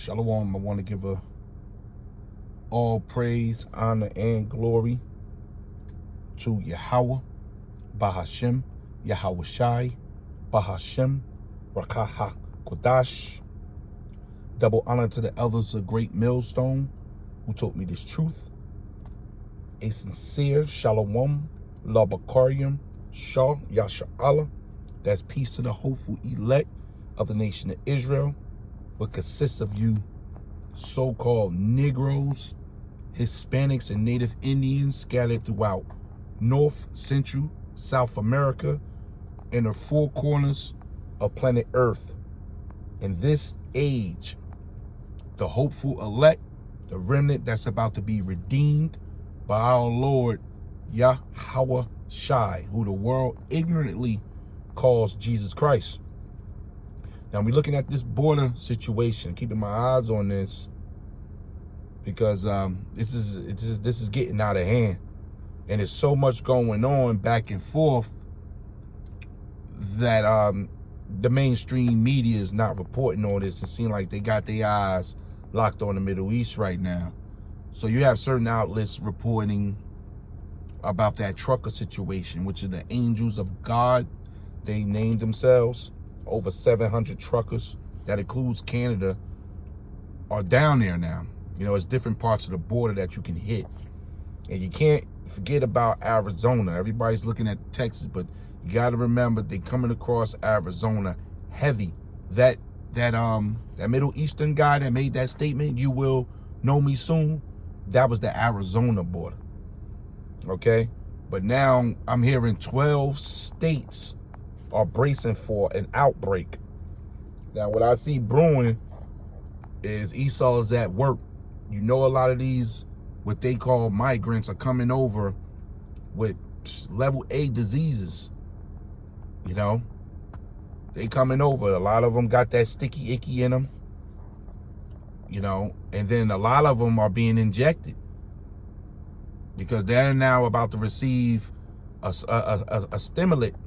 Shalom. I want to give all praise, honor, and glory to Yahweh, Bahashem, Yahweh Shai, Bahashem, Rakaha Kodash. Double honor to the elders of Great Millstone who taught me this truth. A sincere Shalom, Labakarium, Shah, Yasha Allah. That's peace to the hopeful elect of the nation of Israel, what consists of you so-called Negroes, Hispanics, and Native Indians scattered throughout North, Central, South America, and the four corners of planet Earth. In this age, the hopeful elect, the remnant that's about to be redeemed by our Lord Yahweh Shai, who the world ignorantly calls Jesus Christ. Now we're looking at this border situation, keeping my eyes on this because this is getting out of hand, and there's so much going on back and forth that the mainstream media is not reporting on this. It seems like they got their eyes locked on the Middle East right now. So you have certain outlets reporting about that trucker situation, which are the angels of God. They named themselves. Over 700 truckers, that includes Canada, are down there now. You know, it's different parts of the border that you can hit. And you can't forget about Arizona. Everybody's looking at Texas, but you got to remember they coming across Arizona heavy. That Middle Eastern guy that made that statement, "You will know me soon," that was the Arizona border. Okay? But now I'm hearing 12 states are bracing for an outbreak. Now, what I see brewing is Esau is at work. You know, a lot of these, what they call migrants, are coming over with level A diseases. You know, they coming over. A lot of them got that sticky icky in them. You know, and then a lot of them are being injected because they're now about to receive a stimulant,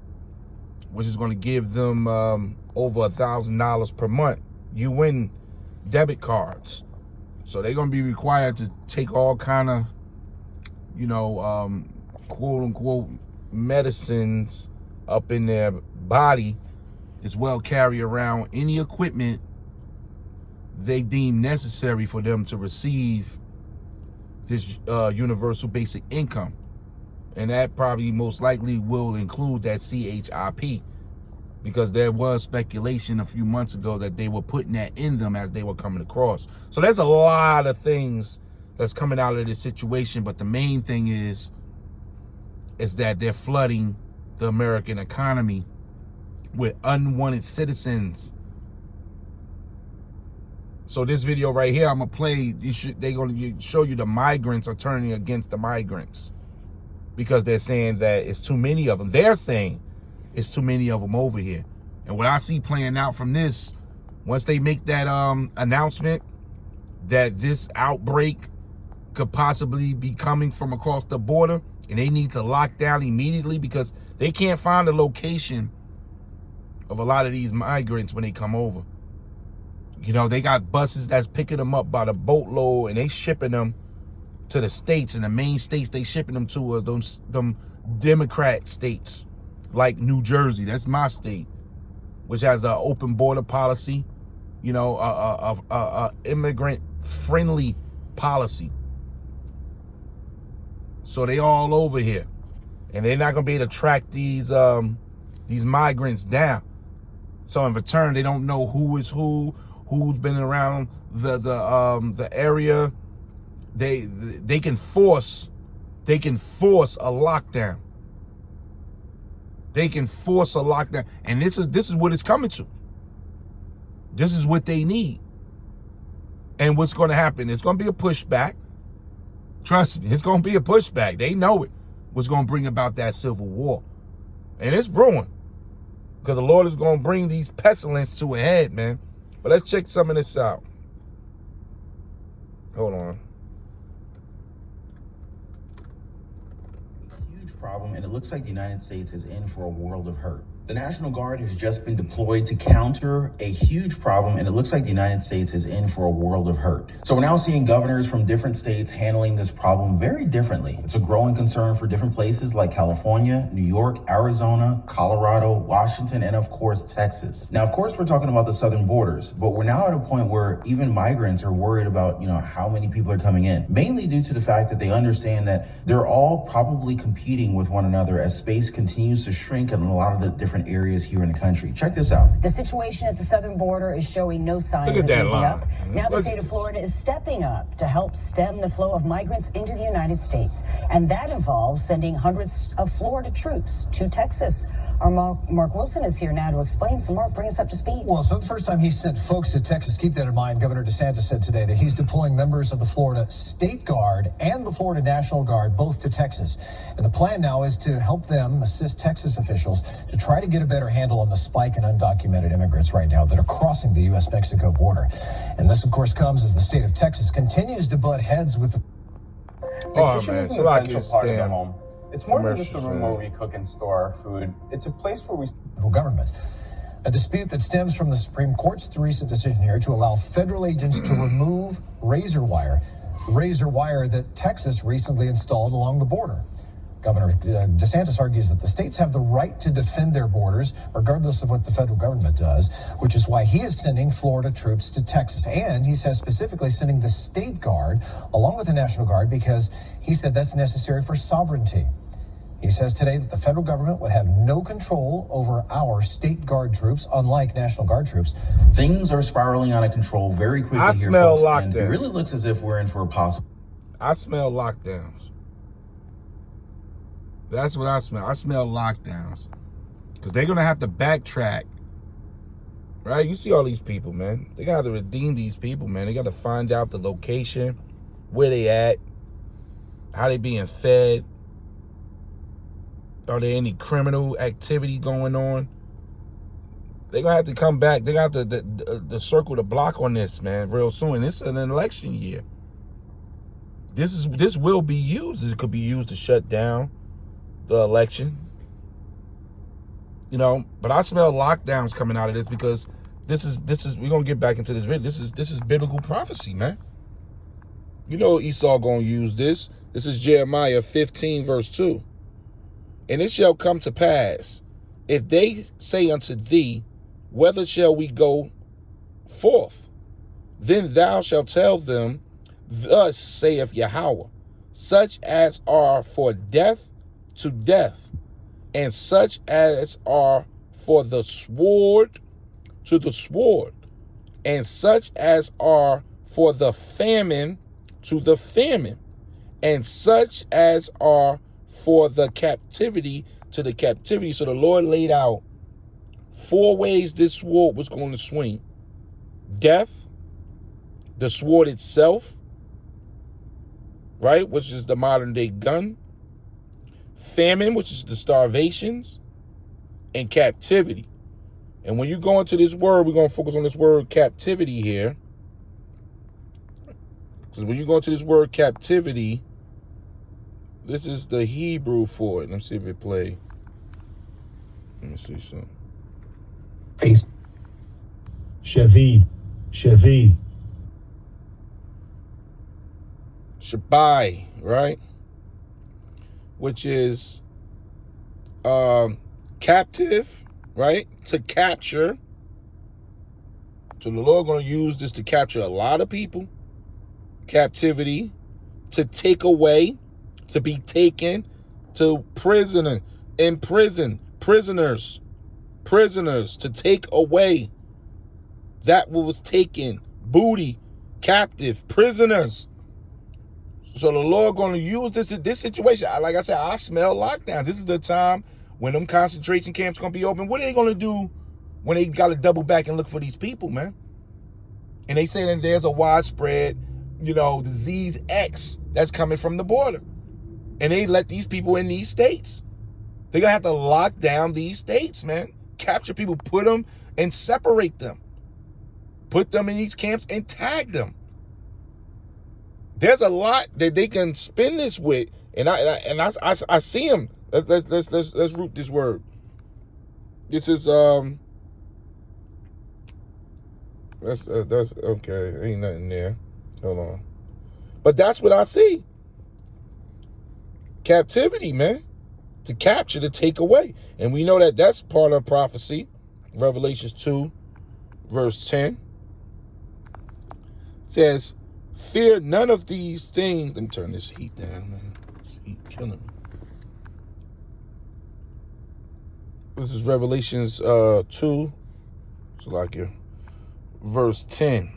which is going to give them over $1,000 per month. You win debit cards. So they're going to be required to take all kind of, you know, quote unquote medicines up in their body, as well carry around any equipment they deem necessary for them to receive this universal basic income. And that probably most likely will include that CHIP, because there was speculation a few months ago that they were putting that in them as they were coming across. So there's a lot of things that's coming out of this situation, but the main thing is that they're flooding the American economy with unwanted citizens. So this video right here, I'm gonna play. They're gonna show you the migrants are turning against the migrants, because they're saying that it's too many of them. They're saying it's too many of them over here. And what I see playing out from this, once they make that announcement that this outbreak could possibly be coming from across the border, and they need to lock down immediately because they can't find the location of a lot of these migrants when they come over. You know, they got buses that's picking them up by the boatload, and they shipping them to the states, and the main states they shipping them to are them Democrat states like New Jersey. That's my state, which has an open border policy, you know, a immigrant friendly policy. So they all over here, and they're not gonna be able to track these migrants down. So in return, they don't know who is who's been around the area. They can force a lockdown. They can force a lockdown, and this is what it's coming to. This is what they need. And what's going to happen? It's going to be a pushback. Trust me, it's going to be a pushback. They know it. What's going to bring about that civil war, and it's brewing, because the Lord is going to bring these pestilence to a head, man. But let's check some of this out. Hold on. Problem, and it looks like the United States is in for a world of hurt. The National Guard has just been deployed to counter a huge problem, and it looks like the United States is in for a world of hurt. So we're now seeing governors from different states handling this problem very differently. It's a growing concern for different places like California, New York, Arizona, Colorado, Washington, and of course, Texas. Now, of course, we're talking about the southern borders, but we're now at a point where even migrants are worried about, how many people are coming in, mainly due to the fact that they understand that they're all probably competing with one another as space continues to shrink in a lot of the different areas here in the country. Check this out. The situation at the southern border is showing no signs of easing up. Now the state of Florida is stepping up to help stem the flow of migrants into the United States. And that involves sending hundreds of Florida troops to Texas. Our Mark Wilson is here now to explain. So Mark, bring us up to speed. Well, it's not the first time he's sent folks to Texas. Keep that in mind. Governor DeSantis said today that he's deploying members of the Florida State Guard and the Florida National Guard both to Texas. And the plan now is to help them assist Texas officials to try to get a better handle on the spike in undocumented immigrants right now that are crossing the U.S.-Mexico border. And this, of course, comes as the state of Texas continues to butt heads with the... The kitchen is an essential part of the home. It's more than just a room where we cook and store our food. It's a place where we... government. A dispute that stems from the Supreme Court's recent decision here to allow federal agents to remove razor wire that Texas recently installed along the border. Governor DeSantis argues that the states have the right to defend their borders, regardless of what the federal government does, which is why he is sending Florida troops to Texas. And he says specifically sending the State Guard along with the National Guard because he said that's necessary for sovereignty. He says today that the federal government would have no control over our State Guard troops, unlike National Guard troops. Things are spiraling out of control very quickly I here, smell folks, lockdown. and it really looks as if we're in for a possible... I smell lockdowns. That's what I smell. I smell lockdowns. Because they're going to have to backtrack. Right? You see all these people, man. They got to redeem these people, man. They got to find out the location, where they at, how they being fed. Are there any criminal activity going on? They're going to have to come back. They're going to have to circle the block on this, man, real soon. And it's an election year. This will be used. It could be used to shut down the election. But I smell lockdowns coming out of this because this is we're going to get back into this video. This is biblical prophecy, man. Esau going to use this. This is Jeremiah 15 verse 2. And it shall come to pass, if they say unto thee, whither shall we go forth? Then thou shalt tell them, thus saith Yahweh, such as are for death to death, and such as are for the sword to the sword, and such as are for the famine to the famine, and such as are for the captivity to the captivity. So the Lord laid out 4 ways this sword was going to swing. Death, the sword itself, right, which is the modern day gun. Famine, which is the starvations, and captivity. And when you go into this word, we're going to focus on this word captivity here. Because when you go into this word captivity, this is the Hebrew for it. Let me see if it play. Let me see something. Chevi. Shabai, right? Which is captive, right? To capture. So the Lord going to use this to capture a lot of people. Captivity. To take away. To be taken. To prisoner. In prison. Prisoners. To take away that what was taken. Booty. Captive. Prisoners. So the Lord going to use this situation. Like I said, I smell lockdowns. This is the time when them concentration camps going to be open. What are they going to do when they got to double back and look for these people, man? And they say that there's a widespread, disease X that's coming from the border. And they let these people in these states. They're going to have to lock down these states, man. Capture people, put them and separate them. Put them in these camps and tag them. There's a lot that they can spin this with, and I see them. Let's root this word. This is that's okay. Ain't nothing there. Hold on. But that's what I see. Captivity, man. To capture, to take away. And we know that that's part of prophecy. Revelations 2, verse 10. Says, fear none of these things. Let me turn this heat down, man. This heat killing me. This is Revelations 2. It's like here. Verse 10.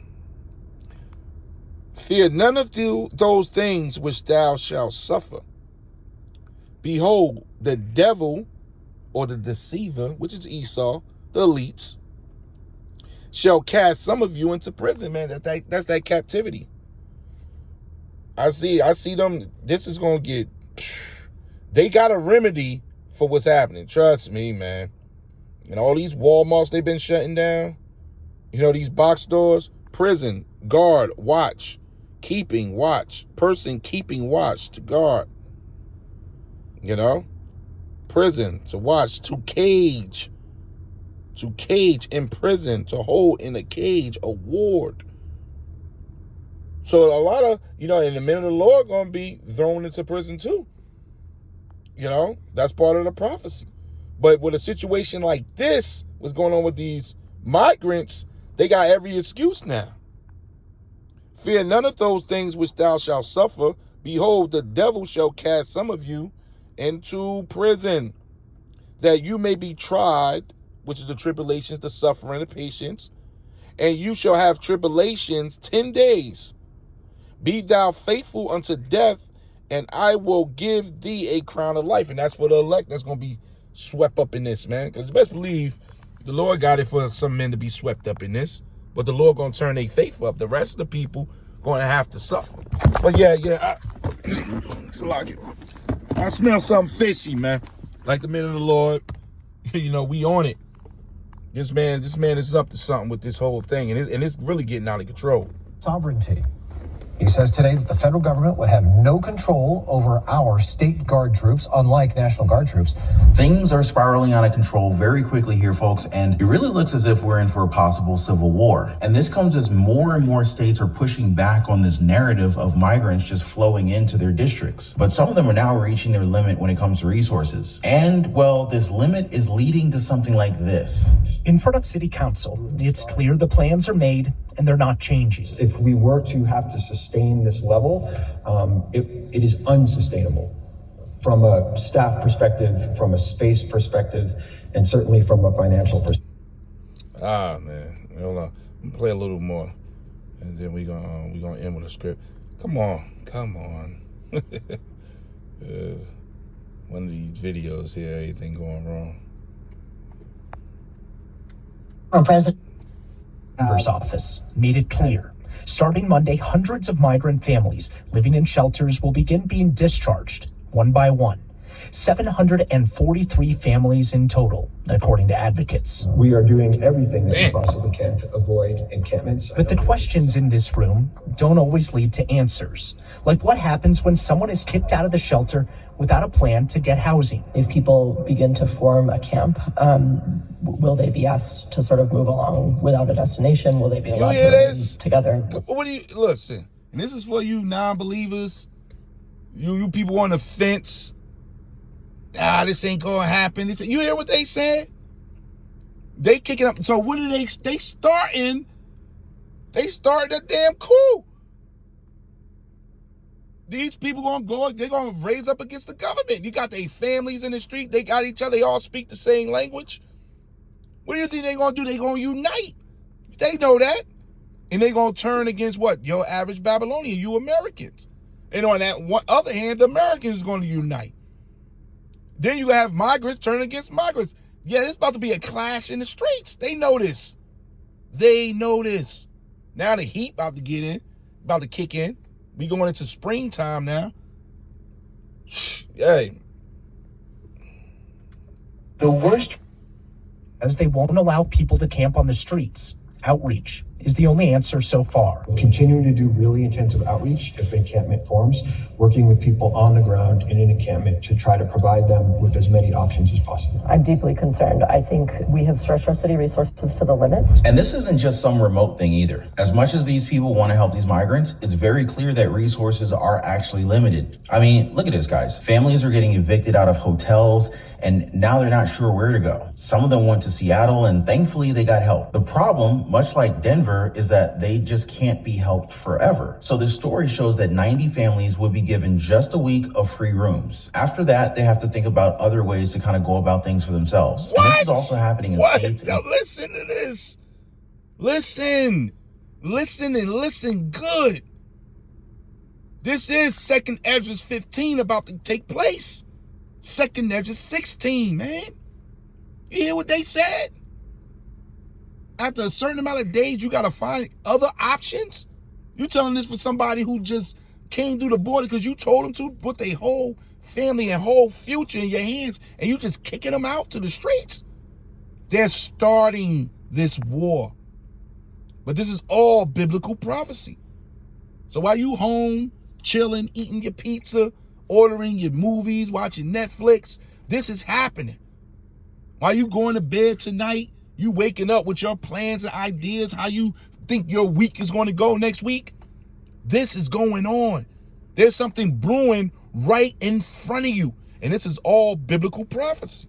Fear none of those things which thou shalt suffer. Behold, the devil, or the deceiver, which is Esau, the elites, shall cast some of you into prison, man. That's that captivity. I see them. This is going to get, they got a remedy for what's happening. Trust me, man. And all these Walmarts they've been shutting down, you know, these box stores, prison, guard, watch, keeping watch, person keeping watch to guard, you know, prison to watch, to cage in prison, to hold in a cage, a ward. So a lot of, you know, in the men of the Lord going to be thrown into prison too. You know, that's part of the prophecy. But with a situation like this, what's going on with these migrants, they got every excuse now. Fear none of those things which thou shalt suffer. Behold, the devil shall cast some of you into prison, that you may be tried, which is the tribulations, the suffering, the patience, and you shall have tribulations 10 days. Be thou faithful unto death, and I will give thee a crown of life. And that's for the elect that's going to be swept up in this, man. Because best believe the Lord got it for some men to be swept up in this. But the Lord going to turn their faith up. The rest of the people going to have to suffer. But yeah. It's like it. I smell something fishy, man. Like the men of the Lord, you know, we on it. This man is up to something with this whole thing. And it's really getting out of control. Sovereignty. He says today that the federal government would have no control over our state guard troops, unlike National Guard troops. Things are spiraling out of control very quickly here, folks, and it really looks as if we're in for a possible civil war. And this comes as more and more states are pushing back on this narrative of migrants just flowing into their districts. But some of them are now reaching their limit when it comes to resources. And, well, this limit is leading to something like this. In front of City Council, it's clear the plans are made and they're not changing. If we were to have to sustain this level, it is unsustainable from a staff perspective, from a space perspective, and certainly from a financial perspective. Ah, man. Hold on. I'm gonna play a little more, and then we're gonna end with a script. Come on. One of these videos here, everything going wrong. President. Governor's office made it clear. Starting Monday, hundreds of migrant families living in shelters will begin being discharged one by one. 743 families in total, according to advocates. We are doing everything that we possibly can to avoid encampments. But the questions in this room don't always lead to answers. Like what happens when someone is kicked out of the shelter without a plan to get housing? If people begin to form a camp, will they be asked to sort of move along without a destination? Will they be allowed to live together? What do you listen? And this is for you non-believers, you people on the fence. This ain't gonna happen. You hear what they said? They kicking up. So what do they starting? They started a damn coup. These people they're gonna raise up against the government. You got their families in the street, they got each other, they all speak the same language. What do you think they're gonna do? They're gonna unite. They know that. And they're gonna turn against what? Your average Babylonian, you Americans. And on that other hand, the Americans is gonna unite. Then you have migrants turn against migrants. Yeah, there's about to be a clash in the streets. They know this. Now the heat about to get in, about to kick in. We going into springtime now. Hey. The worst, as they won't allow people to camp on the streets. Outreach is the only answer so far. Continuing to do really intensive outreach if encampment forms, working with people on the ground in an encampment to try to provide them with as many options as possible. I'm deeply concerned. I think we have stretched our city resources to the limit. And this isn't just some remote thing either. As much as these people want to help these migrants, it's very clear that resources are actually limited. I mean, look at this, guys. Families are getting evicted out of hotels, and now they're not sure where to go. Some of them went to Seattle, and thankfully they got help. The problem, much like Denver, is that they just can't be helped forever. So this story shows that 90 families would be given just a week of free rooms. After that, they have to think about other ways to kind of go about things for themselves. What? And this is also happening in states. Now listen to this. Listen and listen good. This is 2nd Esdras 15 about to take place. 2nd Esdras 16, man. You hear what they said? After a certain amount of days, you got to find other options? You telling this for somebody who just came through the border because you told them to put their whole family and whole future in your hands, and you just kicking them out to the streets? They're starting this war. But this is all biblical prophecy. So while you home, chilling, eating your pizza, ordering your movies, watching Netflix, this is happening. While you going to bed tonight, you waking up with your plans and ideas, how you think your week is going to go next week. This is going on. There's something brewing right in front of you. And this is all biblical prophecy.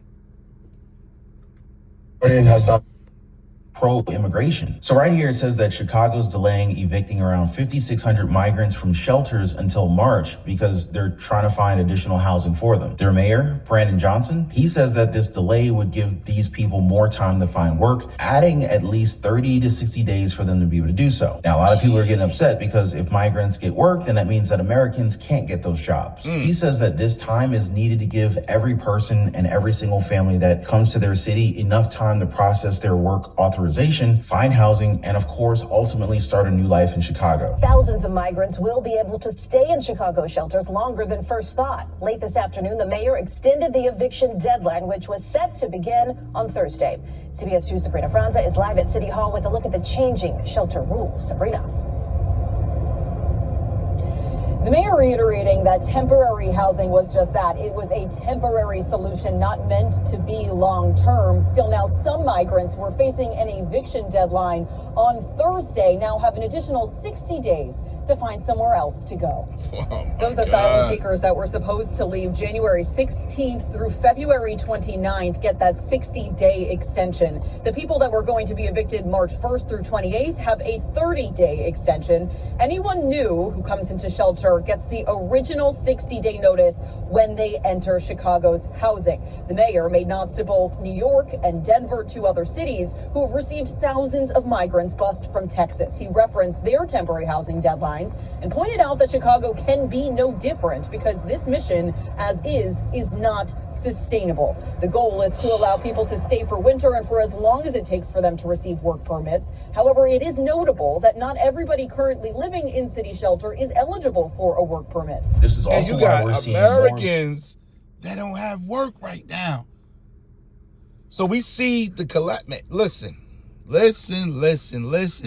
Pro-immigration. So right here it says that Chicago's delaying evicting around 5,600 migrants from shelters until March because they're trying to find additional housing for them. Their mayor, Brandon Johnson, he says that this delay would give these people more time to find work, adding at least 30 to 60 days for them to be able to do so. Now, a lot of people are getting upset because if migrants get work, then that means that Americans can't get those jobs. He says that this time is needed to give every person and every single family that comes to their city enough time to process their work authorization, find housing, and of course, ultimately start a new life in Chicago. Thousands of migrants will be able to stay in Chicago shelters longer than first thought. Late this afternoon, the mayor extended the eviction deadline, which was set to begin on Thursday. CBS 2's Sabrina Franza is live at City Hall with a look at the changing shelter rules. Sabrina. The mayor reiterating that temporary housing was just that. It was a temporary solution, not meant to be long-term. Still now, some migrants were facing an eviction deadline on Thursday, now have an additional 60 days to find somewhere else to go. Those asylum seekers that were supposed to leave January 16th through February 29th get that 60-day extension. The people that were going to be evicted March 1st through 28th have a 30-day extension. Anyone new who comes into shelter gets the original 60-day notice when they enter Chicago's housing. The mayor made nods to both New York and Denver, two other cities who have received thousands of migrants bused from Texas. He referenced their temporary housing deadlines and pointed out that Chicago can be no different because this mission, as is not sustainable. The goal is to allow people to stay for winter and for as long as it takes for them to receive work permits. However, it is notable that not everybody currently living in city shelter is eligible for a work permit. This is also and you why we're got seeing Americans that don't have work right now. So we see the listen,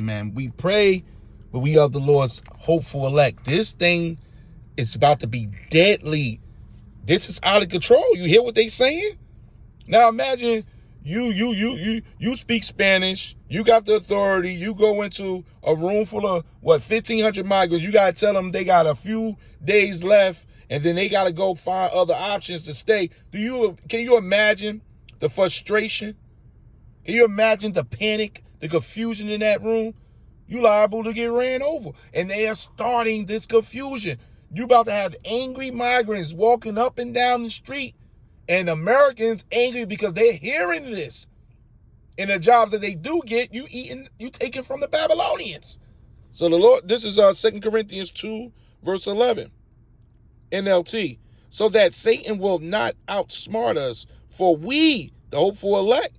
man. We pray, but we are the Lord's hopeful elect. This thing is about to be deadly. This is out of control. You hear what they saying? Now imagine you speak Spanish. You got the authority. You go into a room full of 1,500 migrants. You gotta tell them they got a few days left, and then they gotta go find other options to stay. Can you imagine the frustration? Can you imagine the panic, the confusion in that room? You liable to get ran over. And they are starting this confusion. You about to have angry migrants walking up and down the street, and Americans angry because they're hearing this. And the jobs that they do get, you taking from the Babylonians. So the Lord, this is 2 Corinthians 2, verse 11, NLT. So that Satan will not outsmart us, for we, the hopeful elect,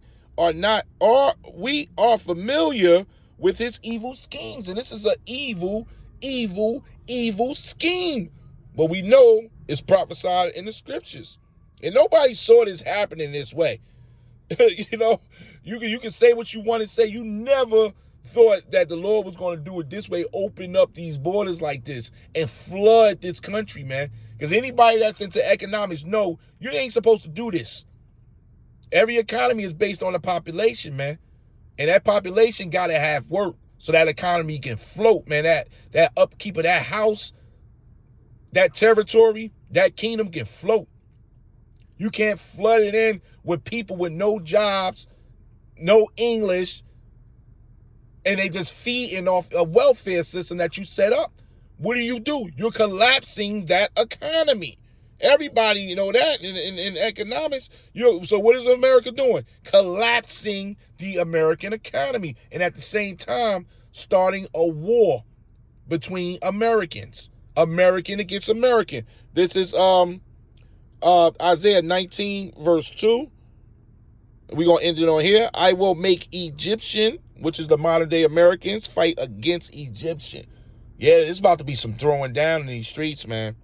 we are familiar with his evil schemes. And this is an evil scheme. But we know it's prophesied in the scriptures. And nobody saw this happening this way. You know, you can say what you want to say. You never thought that the Lord was going to do it this way, open up these borders like this and flood this country, man. Because anybody that's into economics know you ain't supposed to do this. Every economy is based on the population, man. And that population got to have work so that economy can float, man. That upkeep of that house, that territory, that kingdom can float. You can't flood it in with people with no jobs, no English, and they just feeding off a welfare system that you set up. What do? You're collapsing that economy. Everybody, that in economics. So what is America doing? Collapsing the American economy. And at the same time, starting a war between Americans. American against American. This is Isaiah 19, verse 2. We're going to end it on here. I will make Egyptian, which is the modern day Americans, fight against Egyptian. Yeah, it's about to be some throwing down in these streets, man.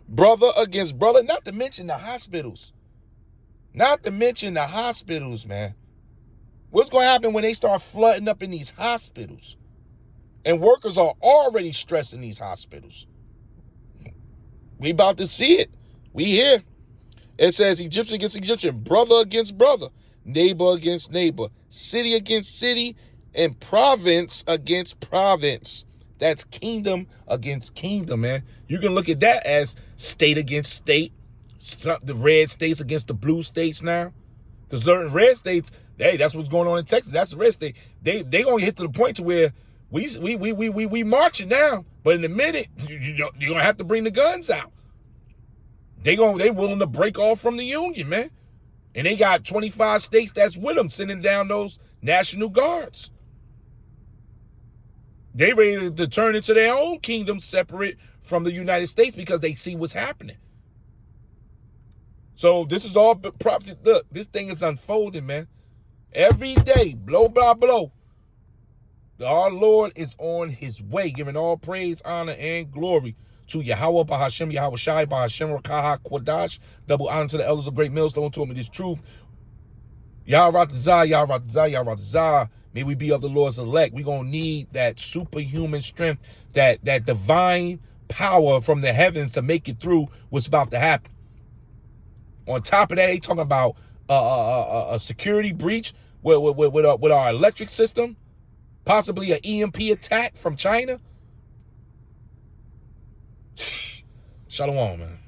Brother against brother, not to mention the hospitals. Not to mention the hospitals, man. What's going to happen when they start flooding up in these hospitals? And workers are already stressed in these hospitals. We about to see it. We here. It says Egyptian against Egyptian, brother against brother, neighbor against neighbor, city against city, and province against province. That's kingdom against kingdom, man. You can look at that as state against state. The red states against the blue states now. Because certain red states, hey, that's what's going on in Texas. That's the red state. They gonna get to the point to where we marching now. But in a minute, you're gonna have to bring the guns out. They willing to break off from the union, man. And they got 25 states that's with them sending down those National Guards. They ready to turn into their own kingdom separate from the United States because they see what's happening. So this is all property. Look, this thing is unfolding, man. Every day, blow by blow, our Lord is on his way, giving all praise, honor, and glory to Yahweh, Bahashem, Yahweh Shai, Bahashem, Rakaha, Quadash. Double honor to the elders of Great Millstone, told me this truth. Yahratazah, Yahratazah, Yahratazah. May we be of the Lord's elect. We're going to need that superhuman strength, that divine power from the heavens to make it through what's about to happen. On top of that, they talking about a security breach with our electric system, possibly an EMP attack from China. Shalom, man.